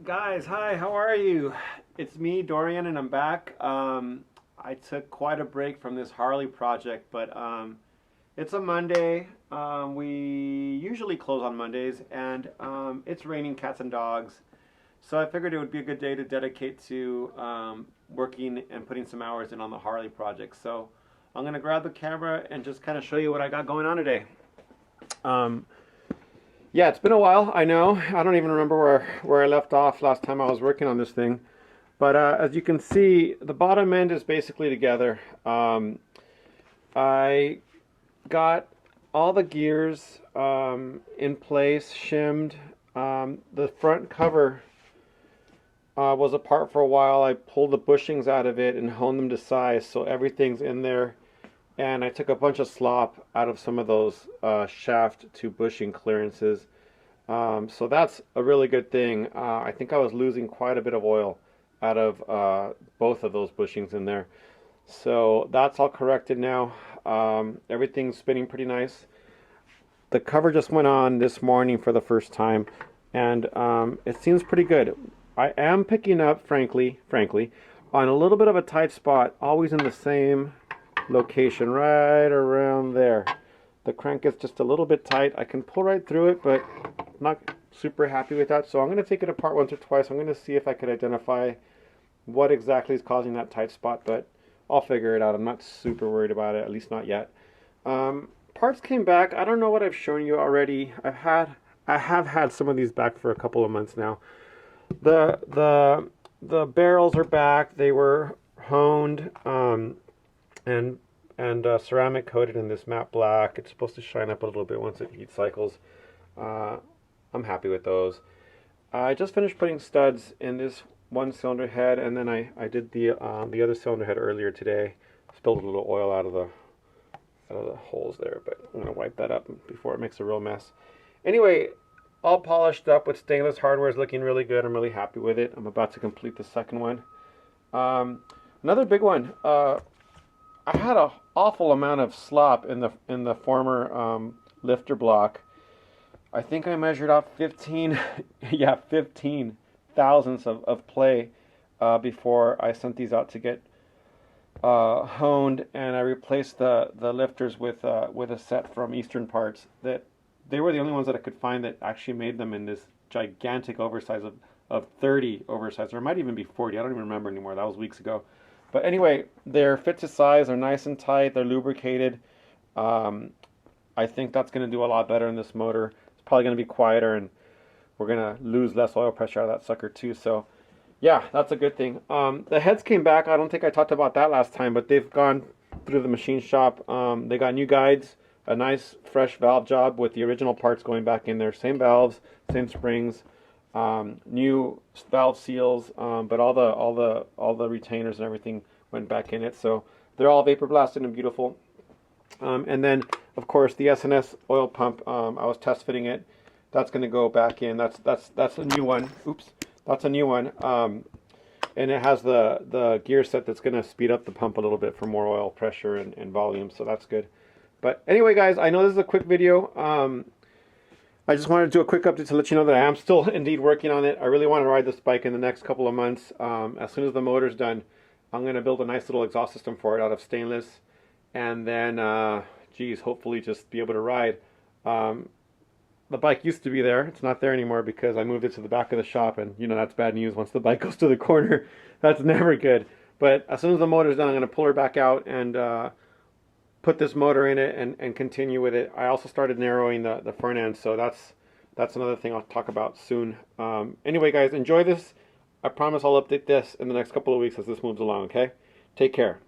Guys, hi, how are you? It's me, Dorian, and I'm back. I took quite a break from this Harley project, but it's a Monday. We usually close on Mondays, and it's raining cats and dogs. So I figured it would be a good day to dedicate to working and putting some hours in on the Harley project. So I'm going to grab the camera and just kind of show you what I got going on today. Yeah, it's been a while, I know. I don't even remember where I left off last time I was working on this thing. But as you can see, the bottom end is basically together. I got all the gears in place, shimmed. The front cover was apart for a while. I pulled the bushings out of it and honed them to size, so everything's in there. And I took a bunch of slop out of some of those shaft to bushing clearances. So that's a really good thing. I think I was losing quite a bit of oil out of both of those bushings in there. So that's all corrected now. Everything's spinning pretty nice. The cover just went on this morning for the first time, and it seems pretty good. I am picking up, frankly, on a little bit of a tight spot, always in the same location, right around there. The crank is just a little bit tight. I can pull right through it, but I'm not super happy with that. So I'm going to take it apart once or twice. I'm going to see if I could identify what exactly is causing that tight spot, but I'll figure it out. I'm not super worried about it, at least not yet. Parts came back. I don't know what I've shown you already. I have had some of these back for a couple of months now. The barrels are back. They were honed. And ceramic coated in this matte black. It's supposed to shine up a little bit once it heat cycles. I'm happy with those. I just finished putting studs in this one cylinder head, and then I did the other cylinder head earlier today. Spilled a little oil out of the holes there, but I'm gonna wipe that up before it makes a real mess. Anyway, all polished up with stainless hardware is looking really good. I'm really happy with it. I'm about to complete the second one. Another big one. I had an awful amount of slop in the former lifter block. I think I measured out 15 thousandths of play before I sent these out to get honed, and I replaced the lifters with a set from Eastern Parts. That they were the only ones that I could find that actually made them in this gigantic oversize of 30 oversize, or it might even be 40. I don't even remember anymore. That was weeks ago. But anyway, they're fit to size, they're nice and tight, they're lubricated. I think that's going to do a lot better in this motor. It's probably going to be quieter, and we're going to lose less oil pressure out of that sucker too. So yeah, that's a good thing. The heads came back. I don't think I talked about that last time, but they've gone through the machine shop. They got new guides, a nice fresh valve job with the original parts going back in there. Same valves, same springs. New valve seals, but all the retainers and everything went back in it, so they're all vapor blasted and beautiful. And then, of course, the S&S oil pump. I was test fitting it. That's going to go back in. That's a new one. Oops, that's a new one. And it has the gear set that's going to speed up the pump a little bit for more oil pressure and volume. So that's good. But anyway, guys, I know this is a quick video. I just wanted to do a quick update to let you know that I am still indeed working on it. I really want to ride this bike in the next couple of months. As soon as the motor's done, I'm going to build a nice little exhaust system for it out of stainless. And then, hopefully just be able to ride. The bike used to be there. It's not there anymore because I moved it to the back of the shop. And, you know, that's bad news. Once the bike goes to the corner, that's never good. But as soon as the motor's done, I'm going to pull her back out and put this motor in it and continue with it. I also started narrowing the front end, so that's another thing I'll talk about soon. Anyway, guys, enjoy this. I promise I'll update this in the next couple of weeks as this moves along, okay? Take care.